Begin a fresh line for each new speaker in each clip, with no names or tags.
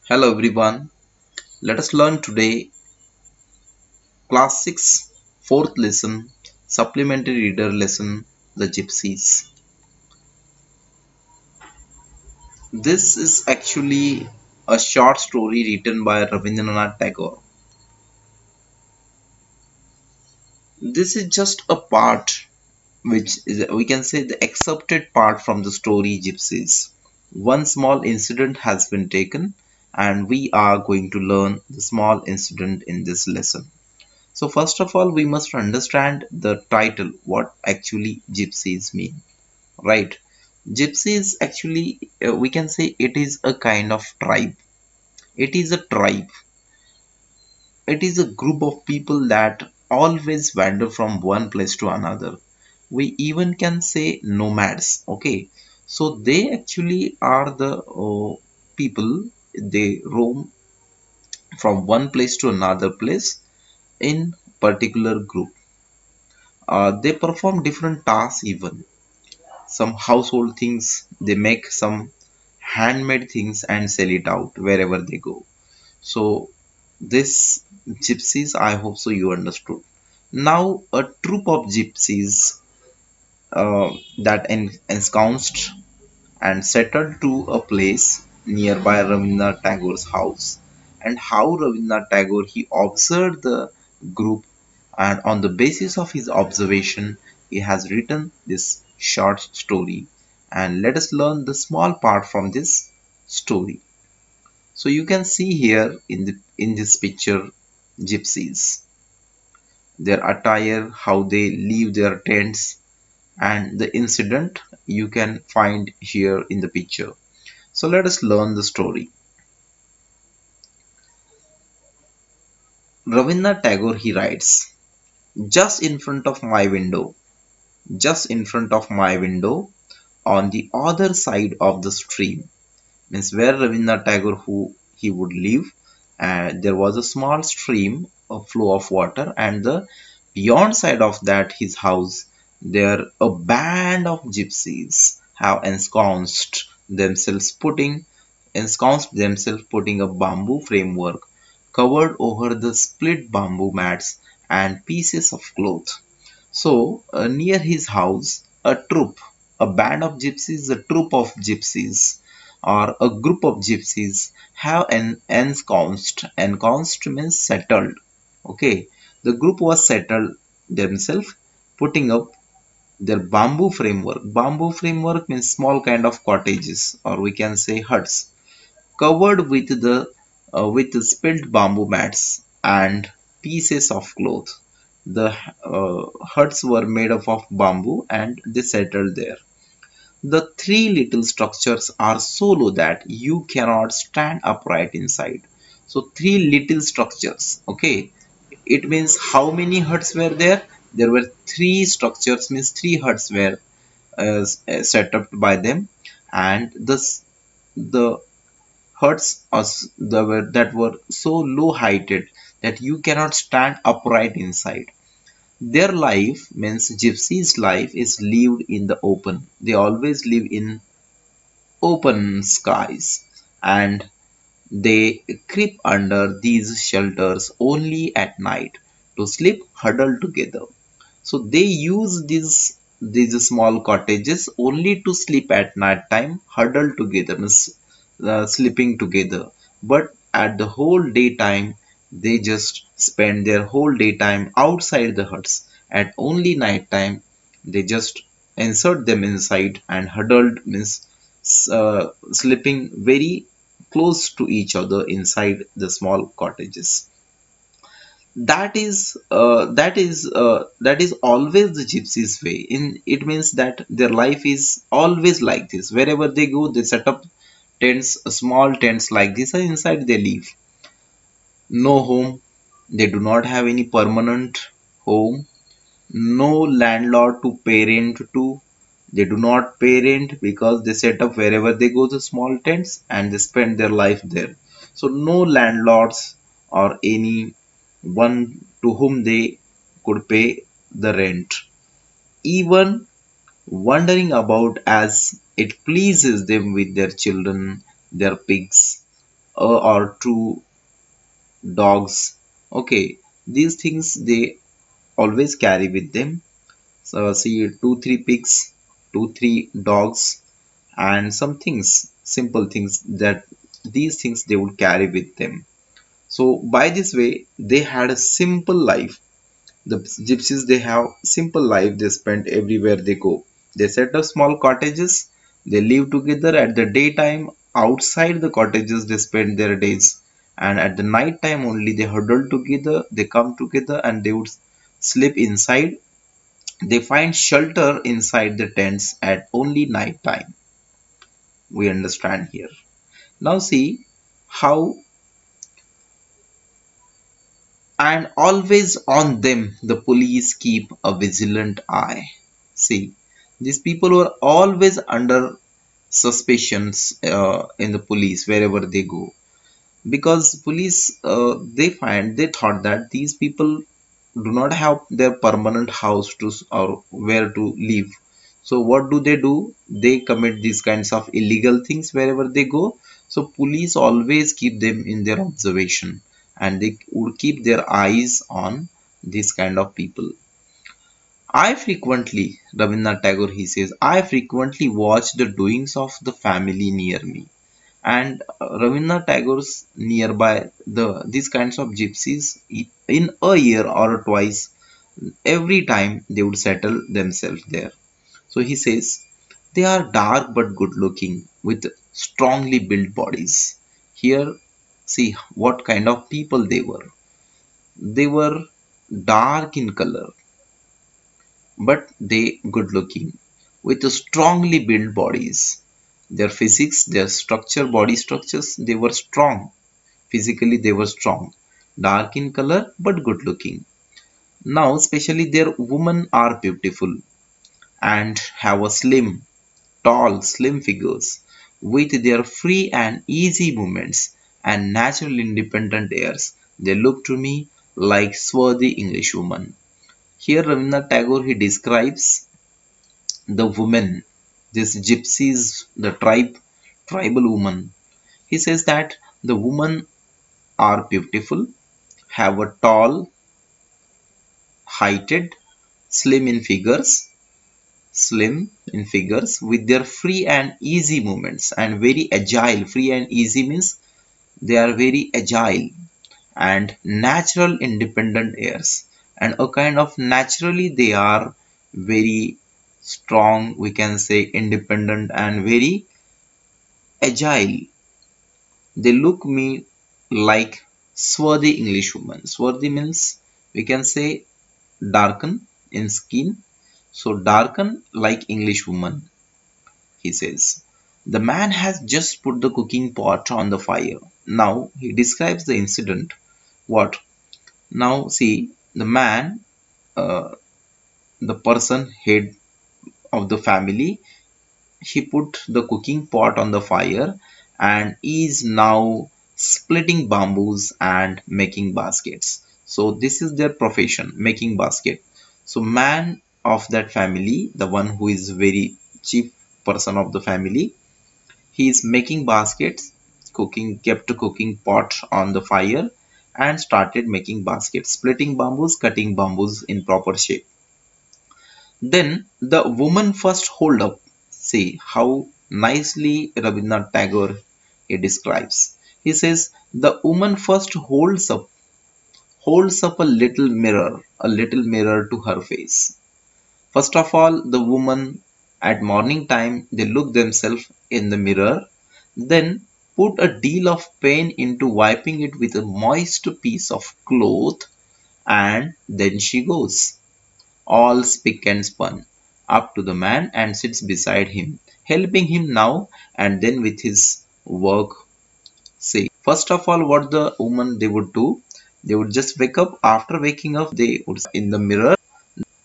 Hello everyone, let us learn today class 6 fourth lesson supplementary reader lesson the Gypsies. This is actually a short story written by Rabindranath Tagore. This is just a part which is we can say the accepted part from the story Gypsies. One small incident has been taken and we are going to learn the small incident in this lesson. So first of all, we must understand the title, what actually gypsies mean, right? Gypsies actually, we can say it is a kind of tribe. It is a tribe. It is a group of people that always wander from one place to another. We even can say nomads, okay? So they actually are the people, they roam from one place to another place in particular group. They perform different tasks even some household things, they make some handmade things and sell it out wherever they go. So this gypsies, I hope so you understood. Now a troop of gypsies that ensconced and settled to a place nearby Rabindranath Tagore's house, and how Rabindranath Tagore he observed the group, and on the basis of his observation he has written this short story. And let us learn the small part from this story. So you can see here in this picture gypsies, their attire, how they leave their tents, and the incident you can find here in the picture. So let us learn the story. Rabindranath Tagore he writes, just in front of my window, just in front of my window, on the other side of the stream, means where Rabindranath Tagore who he would live, and there was a small stream, a flow of water, and the beyond side of that his house, there a band of gypsies have ensconced themselves putting a bamboo framework covered over the split bamboo mats and pieces of cloth. So near his house, a band of gypsies, a troop of gypsies, or a group of gypsies have ensconced. Ensconced means settled. Okay, the group was settled themselves, putting up their bamboo framework. Bamboo framework means small kind of cottages, or we can say huts, covered with the spilled bamboo mats and pieces of cloth. The huts were made up of bamboo and they settled there. The three little structures are so low that you cannot stand upright inside. So three little structures. Okay. It means how many huts were there? There were three structures, means three huts were set up by them, and the huts that were so low heighted that you cannot stand upright inside. Their life means gypsies' life is lived in the open. They always live in open skies, and they creep under these shelters only at night to sleep huddled together. So they use these small cottages only to sleep at night time, huddled together, means sleeping together. But at the whole daytime, they just spend their whole daytime outside the huts. At only night time, they just insert them inside and huddled means sleeping very close to each other inside the small cottages. That is always the gypsies way. In it means that their life is always like this. Wherever they go, they set up tents, small tents like this, and inside they live. No home, they do not have any permanent home. No landlord to parent to. They do not parent because they set up wherever they go the small tents and they spend their life there. So no landlords or any one to whom they could pay the rent. Even wandering about as it pleases them with their children, their pigs, or two dogs. Okay, these things they always carry with them. So see, two, three pigs, two, three dogs, and some things, simple things that these things they would carry with them. So by this way, they had a simple life. The gypsies they have simple life they spend everywhere they go. They set up small cottages, they live together at the daytime, outside the cottages they spend their days, and at the night time only they huddle together, they come together and they would sleep inside. They find shelter inside the tents at only night time. We understand here. Now see how, and always on them the police keep a vigilant eye. See, these people were always under suspicions in the police wherever they go, because police they thought that these people do not have their permanent house to or where to live. So what do? They commit these kinds of illegal things wherever they go. So police always keep them in their observation, and they would keep their eyes on this kind of people. Rabindranath Tagore he says, I frequently watch the doings of the family near me. And Rabindranath Tagore's nearby, these kinds of gypsies, in a year or twice, every time they would settle themselves there. So he says, they are dark but good looking with strongly built bodies. Here, see what kind of people they were. They were dark in color, but they good looking with strongly built bodies. Their physics, their structure, body structures, they were strong. Physically, they were strong. Dark in color, but good looking. Now, especially their women are beautiful and have a slim figures with their free and easy movements and natural independent airs. They look to me like swarthy English women. Here, Rabindranath Tagore he describes the women, these gypsies, the tribal woman. He says that the women are beautiful, have a tall, heighted, slim in figures, with their free and easy movements and very agile. Free and easy means they are very agile and natural independent airs, and a kind of naturally they are very strong, we can say independent and very agile. They look me like swarthy English woman. Swarthy means we can say darken in skin. So darken like English woman, he says. The man has just put the cooking pot on the fire. Now he describes the incident. What? Now see, the man, the person head of the family, he put the cooking pot on the fire and is now splitting bamboos and making baskets. So this is their profession, making basket. So man of that family, the one who is very chief person of the family, he is making baskets, cooking, kept a cooking pot on the fire and started making baskets, splitting bamboos, cutting bamboos in proper shape. Then the woman first hold up. See how nicely Rabindranath Tagore he describes. He says the woman first holds up a little mirror to her face. First of all, the woman at morning time they look themselves in the mirror, then put a deal of pain into wiping it with a moist piece of cloth, and then she goes all spick and span, up to the man and sits beside him, helping him now and then with his work. See, first of all, what the woman they would do, they would just wake up. After waking up, they would in the mirror,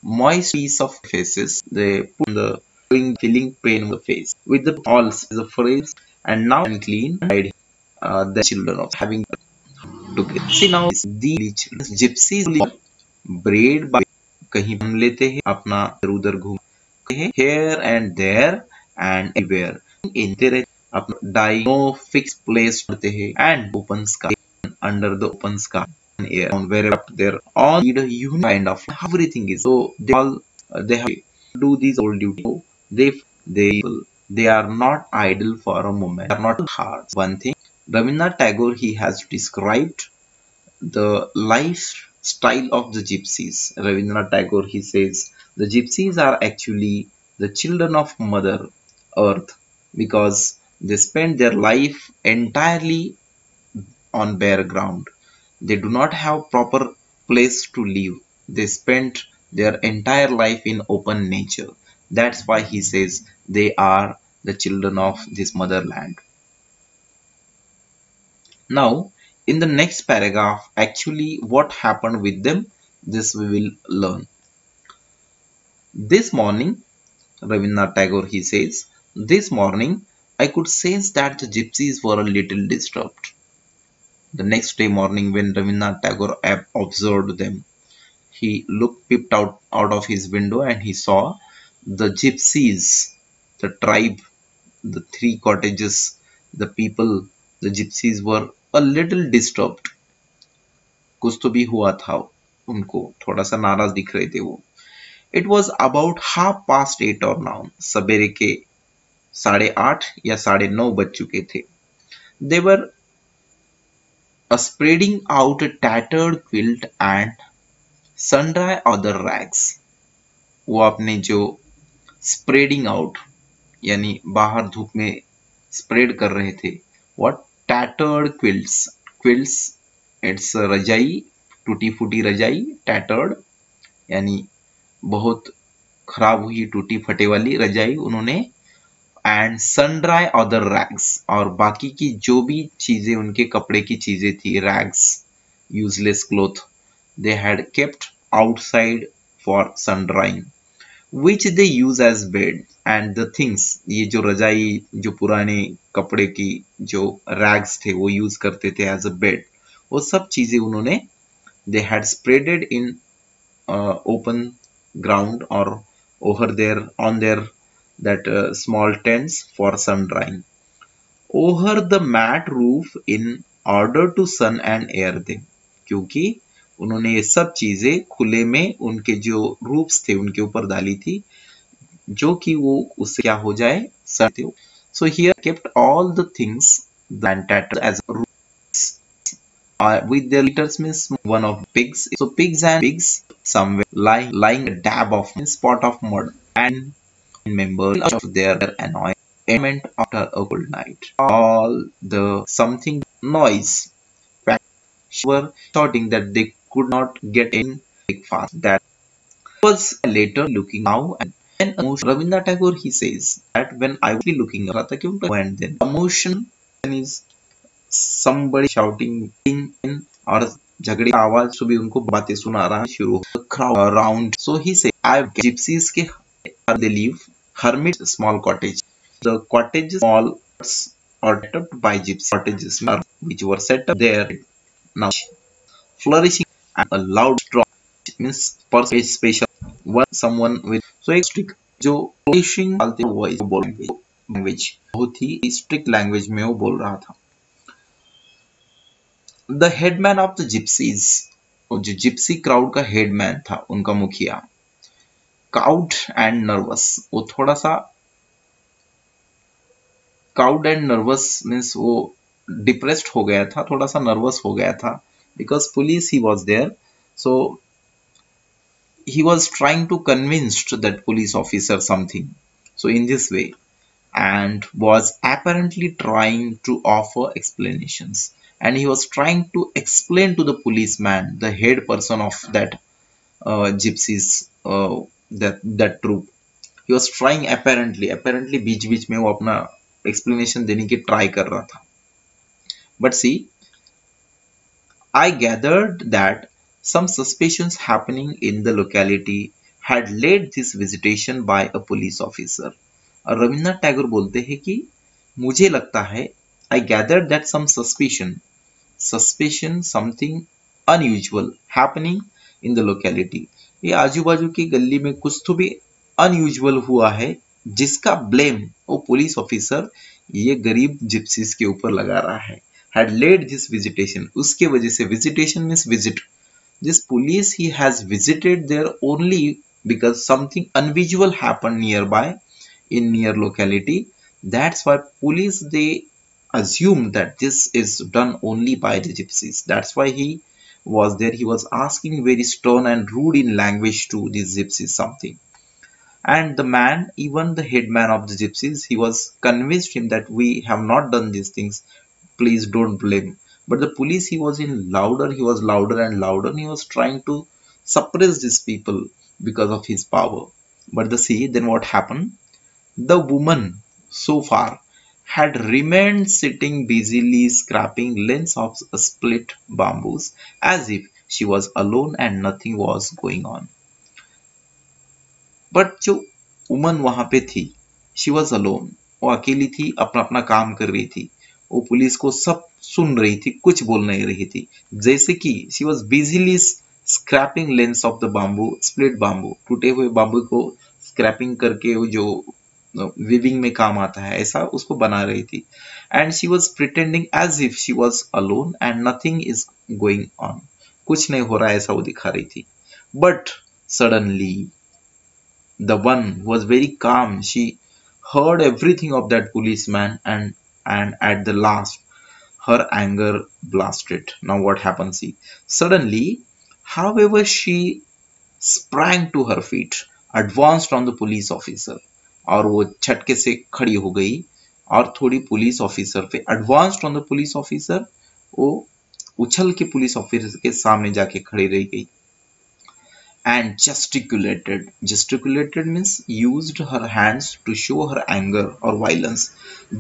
moist piece of faces. They put the feeling pain on the face with the all the phrase, and now and clean the children of having together. See now, these children, gypsies braid by कहीं हम लेते हैं अपना इधर उधर घूम here and there and everywhere in there अपना die no fix place करते हैं and open sky under the open sky and air on wherever they're all need a unique kind of everything is so they all they have to do these old duty. So they they are not idle for a moment. They are not hard. One thing Rabindranath Tagore he has described the lifestyle of the gypsies. Rabindranath Tagore he says the gypsies are actually the children of Mother Earth because they spend their life entirely on bare ground. They do not have proper place to live. They spend their entire life in open nature. That's why he says they are the children of this motherland. Now, in the next paragraph, actually what happened with them, this we will learn. This morning, Rabindranath Tagore he says, this morning I could sense that the gypsies were a little disturbed. The next day morning when Rabindranath Tagore observed them, he peeped out of his window and he saw the gypsies, the tribe, the three cottages, the people, the gypsies were a little disturbed. कुछ तो भी हुआ था उनको, थोड़ा सा नाराज दिख रहे थे वो. It was about 8:30 or 9, सवेरे के 8:30 या 9:30 बज चुके थे. They were spreading out a tattered quilt and sundry other rags. वो अपने जो spreading out यानी बाहर धूप में spread कर रहे थे. What tattered quilts it's रजाई, टूटी फूटी रजाई, tattered यानी बहुत खराब हुई टूटी फटे वाली रजाई उन्होंने, एंड सनड्राई अदर रैग्स और बाकी की जो भी चीजें उनके कपड़े की चीजें थी, rags useless cloth, they had kept outside for sun drying which they use as bed. And the things, ये जो रजाई जो पुराने कपड़े की जो रैग्स थे वो यूज करते थे एज अ बेड, वो सब चीजें उन्होंने they had spreaded in open ground or over there on their that small tents for sun drying over the mat roof in order to sun and air them. क्योंकि उन्होंने ये सब चीजें खुले में उनके जो रूफ्स थे उनके ऊपर डाली थी जो कि वो उससे क्या हो जाए, सन. So here kept all the things planted as roofs with their litters means one of pigs. So pigs and pigs somewhere lying a dab of spot of mud and members of their annoyment after a cold night. All the something noise were shouting that they could not get in breakfast. That was later looking now and then Rabindranath Tagore he says that when I was looking at and then emotion is somebody shouting in और झगड़े का आवाज से भी उनको बातें सुना रहा है शुरू crowd around. So he said I gypsies के they live hermit small cottage. The cottages small are set up by gypsy cottages which were set up there now flourishing and a loud strong means person special one someone with so एक strict जो flourishing voice language बहुत ही strict language में वो बोल रहा था. The headman of the gypsies, वो जो gypsy crowd का headman था उनका मुखिया, cowed and nervous, वो थोड़ा सा cowed and nervous means वो depressed हो गया था, थोड़ा सा nervous हो गया था because police he was there, so he was trying to convince that police officer something, so in this way, and was apparently trying to offer explanations. And he was trying to explain to the policeman, the head person of that gypsies, that troop. He was trying apparently बीच में वो अपना explanation देने की try कर रहा था. But see, I gathered that some suspicions happening in the locality had led this visitation by a police officer. और रविन्द्रनाथ टैगोर बोलते हैं कि मुझे लगता है I gathered that some suspicion something unusual happening in the locality. ये आजू बाजू की गली में कुछ तो भी unusual हुआ है जिसका blame वो पुलिस ऑफिसर ये गरीब जिप्सीज के ऊपर लगा रहा है। had led this visitation, उसके वजह से visitation means visit, this police he has visited there only because something unusual happened nearby in near locality. That's why police they assumed that this is done only by the gypsies. That's why he was there. He was asking very stern and rude in language to these gypsies something. And the man, even the headman of the gypsies, he was convinced him that we have not done these things. Please don't blame. But the police, he was louder and louder. And he was trying to suppress these people because of his power. But the see, then what happened? The woman, so far, had remained sitting busily scraping lengths of split bamboos as if she was alone and nothing was going on. But जो woman वहां पे थी, she was alone, वो अकेली थी, अपना अपना काम कर रही थी, वो पुलिस को सब सुन रही थी, कुछ बोल नहीं रही थी। जैसे कि she was busily scraping lengths of the bamboo, split bamboo, टूटे हुए बाम्बू को स्क्रैपिंग करके वो जो विविंग में काम आता है ऐसा उसको बना रही थी। And she was pretending as if she was alone and nothing is going on, कुछ नहीं हो रहा है ऐसा वो दिखा रही थी। But suddenly the one who was very calm, she heard everything of that policeman, and at the last her anger blasted. Now what happened? See, suddenly, however, she sprang to her feet, advanced on the police officer, और वो झटके से खड़ी हो गई और थोड़ी police officer पे, advanced on the police officer, वो उछल के पुलिस ऑफिसर के सामने जाके खड़ी रह गई। And gesticulated. Gesticulated means used her hands to show her anger or violence.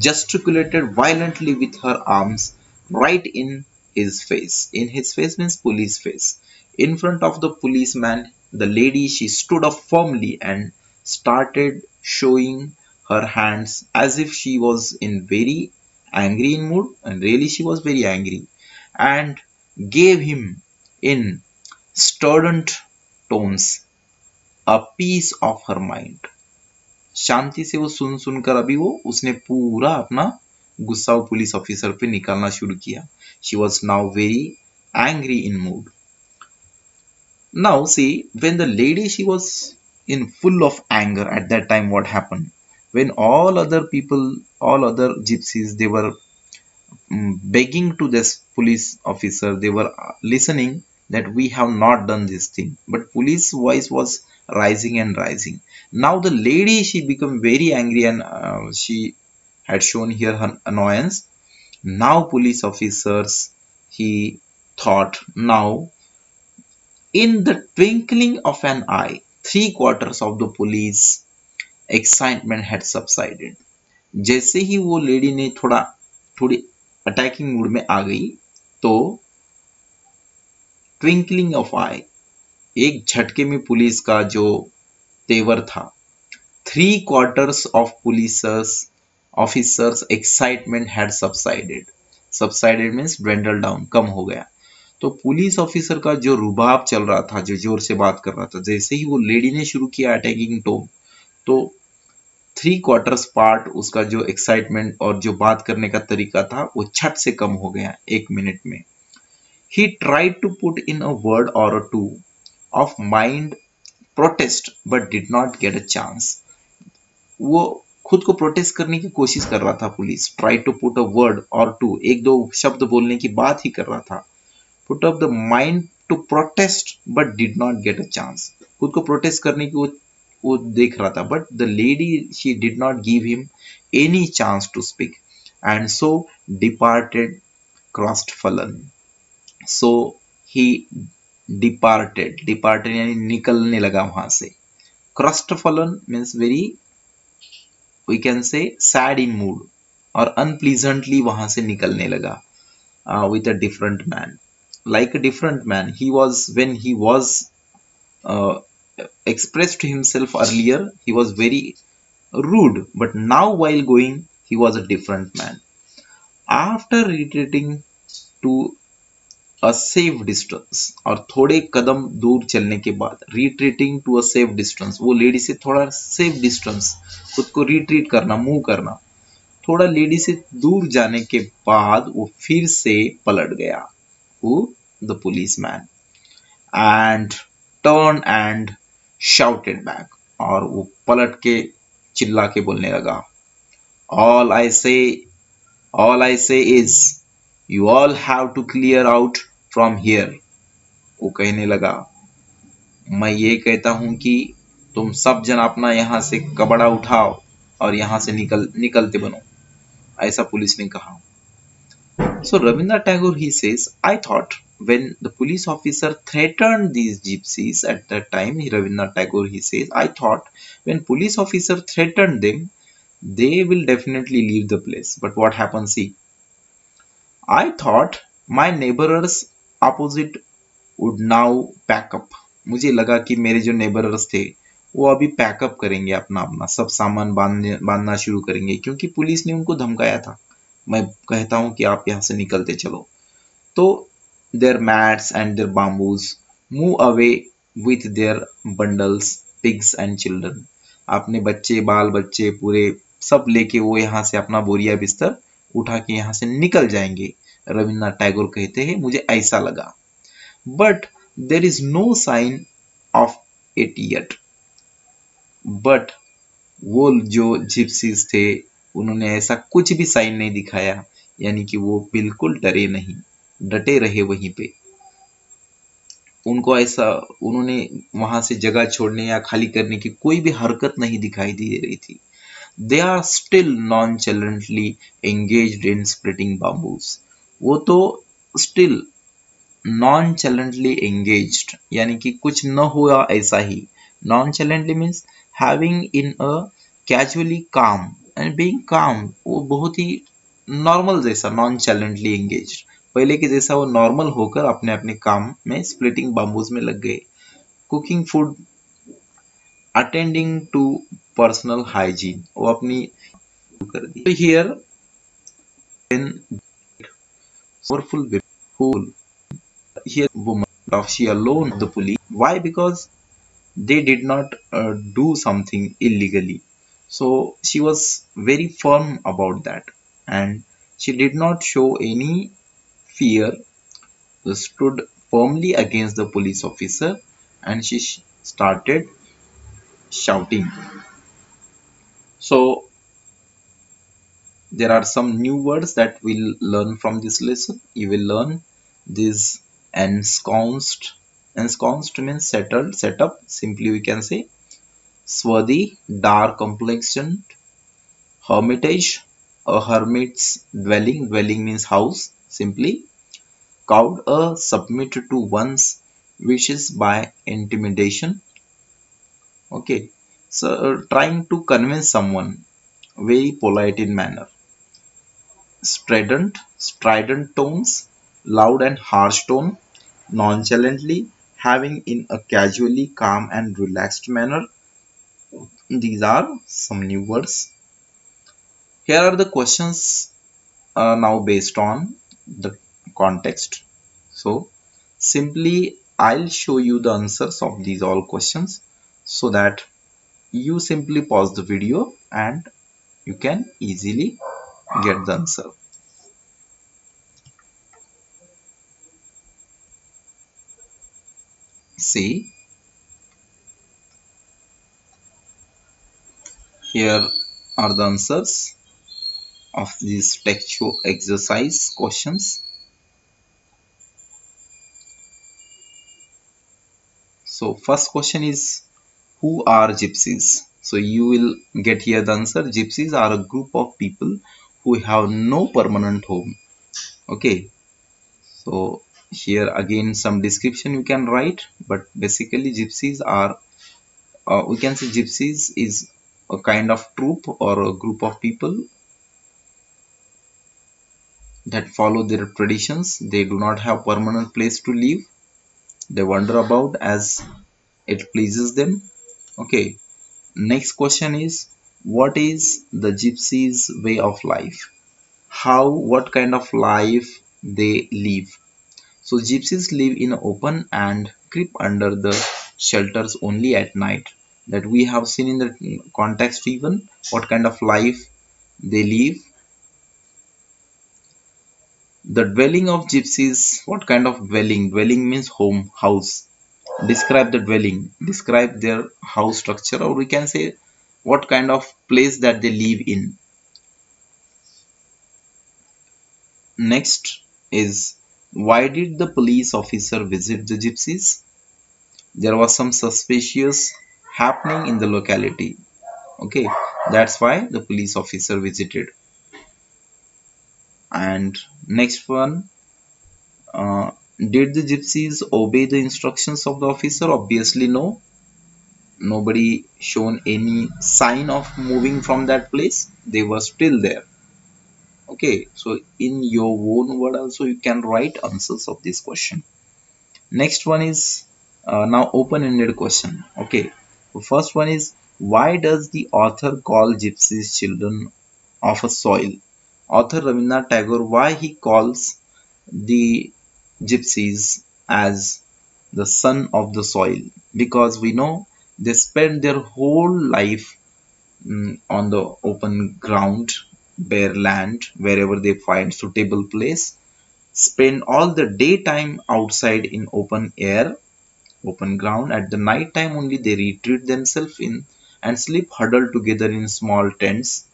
Gesticulated violently with her arms right in his face. In his face means police face. In front of the policeman, the lady, she stood up firmly and started showing her hands as if she was in very angry in mood, and really she was very angry, and gave him in strident tones a piece of her mind. शांति से वो सुन सुनकर अभी वो उसने पूरा अपना गुस्सा police officer पे निकालना शुरू किया। She was now very angry in mood. Now see, when the lady, she was in full of anger at that time, what happened? When all other people, all other gypsies, they were begging to this police officer, they were listening that we have not done this thing, but police voice was rising and rising. Now the lady, she became very angry, and she had shown here her annoyance. Now police officers, he thought, now in the twinkling of an eye, 3/4 of the police excitement had subsided. जैसे ही वो lady ने थोड़ी attacking mood में आ गई, तो twinkling of आई, एक झटके में पुलिस का जो तेवर था, 3/4 of police officers excitement had subsided. Subsided means dwindle down, कम हो गया। तो पुलिस ऑफिसर का जो रुबाब चल रहा था, जो जोर से बात कर रहा था, जैसे ही वो लेडी ने शुरू किया अटैकिंग टोन, तो 3/4 पार्ट उसका जो एक्साइटमेंट और जो बात करने का तरीका था वो छट से कम हो गया 1 मिनट में। He tried to put in a word or two of mind protest but did not get a chance. वो खुद को प्रोटेस्ट करने की कोशिश कर रहा था police. Try to put a word or two, 1-2 शब्द बोलने की बात ही कर रहा था। Put up the mind to protest but did not get a chance. खुद को प्रोटेस्ट करने की वो देख रहा था, but the lady, she did not give him any chance to speak, and so departed crestfallen. So he departed यानी निकलने लगा वहां से। crestfallen means very, we can say, sad in mood, और unpleasantly वहां से निकलने लगा with a different man, like a different man he was when he was expressed himself earlier. He was very rude, but now while going he was a different man. After retreating to a safe distance, और थोड़े कदम दूर चलने के बाद, retreating to a safe distance, वो lady से थोड़ा safe distance, खुद को retreat करना, मूव करना, थोड़ा लेडी से दूर जाने के बाद वो फिर से पलट गया। Who? The policeman. And turn and shouted back, और वो पलट के चिल्ला के बोलने लगा, ऑल आई से all I say is you all have to clear out from here. वो कहने लगा, मैं ये कहता हूं कि तुम सब जन अपना यहां से कपड़ा उठाओ और यहां से निकलते बनो। ऐसा पुलिस ने कहा। So Rabindranath Tagore, he says, I thought when the police officer threatened these gypsies at that time, Rabindranath Tagore, he says, I thought when police officer threatened them, they will definitely leave the place. But what happened? See, I thought my neighbors opposite would now pack up. मुझे लगा कि मेरे जो नेबरर्स थे वो अभी pack up करेंगे, अपना अपना सब सामान बांधना शुरू करेंगे, क्योंकि पुलिस ने उनको धमकाया था। मैं कहता हूं कि आप यहां से निकलते चलो। तो their mats and their bamboos move away with their bundles, pigs and children. अपने बच्चे, बाल बच्चे पूरे सब लेके वो यहाँ से अपना बोरिया बिस्तर उठा के यहाँ से निकल जाएंगे। रविन्द्रनाथ टैगोर कहते हैं, मुझे ऐसा लगा। But there is no sign of it yet. But वो जो जिप्सीज थे उन्होंने ऐसा कुछ भी साइन नहीं दिखाया, यानी कि वो बिल्कुल डरे नहीं, डटे रहे वहीं पे। उनको ऐसा, उन्होंने वहां से जगह छोड़ने या खाली करने की कोई भी हरकत नहीं दिखाई दे रही थी। They are still nonchalantly engaged in splitting bamboos. वो तो स्टिल नॉनचैलेंटली एंगेज्ड, यानी कि कुछ न हुआ ऐसा ही। Nonchalantly means having in a casually calm and being calm. वो बहुत ही नॉर्मल जैसा, नॉनचैलेंटली एंगेज्ड, पहले के जैसा वो नॉर्मल होकर अपने अपने काम में स्प्लिटिंग बाम्बूज में लग गए। Cooking food, attending to personal hygiene, वो अपनी कर दी। Here powerful who here woman of she alone the police. Why? Because they did not do something illegally. So she was very firm about that, and she did not show any fear, stood firmly against the police officer, and she started shouting. So there are some new words that we'll learn from this lesson. You will learn this ensconced. Ensconced means settled, set up. Simply we can say swarthy, dark complexion. Hermitage, a hermit's dwelling. Dwelling means house. Simply cowed, a submit to one's wishes by intimidation. Okay, so trying to convince someone, very polite in manner. Strident tones, loud and harsh tone, nonchalantly, having in a casually calm and relaxed manner. These are some new words. Here are the questions now based on the context. So simply I'll show you the answers of these all questions so that you simply pause the video and you can easily get the answer. See, here are the answers of these textual exercise questions. So first question is, who are gypsies? So you will get here the answer. Gypsies are a group of people who have no permanent home. Okay, so here again some description you can write, but basically gypsies are, we can say gypsies is a kind of troop or a group of people that follow their traditions. They do not have permanent place to live. They wander about as it pleases them. Okay, next question is, what is the gypsies' way of life? What kind of life they live? So gypsies live in open and creep under the shelters only at night. That we have seen in the context even what kind of life they live. The dwelling of gypsies, what kind of dwelling? Dwelling means home, house. Describe the dwelling, describe their house structure, or we can say what kind of place that they live in. Next is, why did the police officer visit the gypsies? There was some suspicious happening in the locality. Okay, that's why the police officer visited. And next one, did the gypsies obey the instructions of the officer? Obviously, no. Nobody shown any sign of moving from that place. They were still there. Okay, so in your own word also you can write answers of this question. Next one is now open-ended question. Okay, the first one is, why does the author call gypsies children of a soil? Author Rabindranath Tagore, why he calls the gypsies as the son of the soil? Because we know they spend their whole life on the open ground, bare land, wherever they find suitable place, spend all the daytime outside in open air, open ground. At the night time only they retreat themselves in and sleep huddled together in small tents,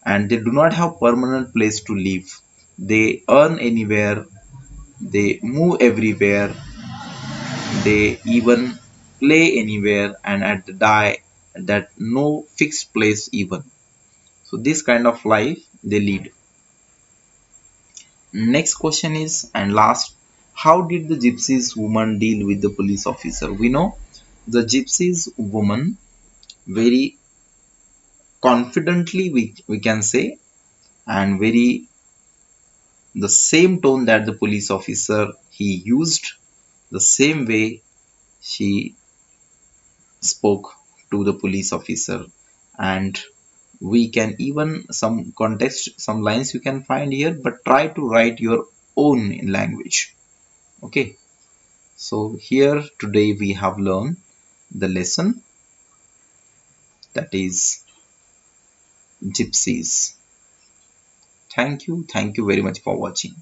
and they do not have permanent place to live. They earn anywhere, they move everywhere, they even play anywhere, and at the die that no fixed place even. So this kind of life they lead. Next question is, and last, how did the gypsies woman deal with the police officer? We know the gypsies woman very confidently, we can say, and very the same tone that the police officer he used, the same way she spoke to the police officer. And we can even some context, some lines you can find here, but try to write your own language. Okay, so here today we have learned the lesson, that is gypsies. Thank you very much for watching.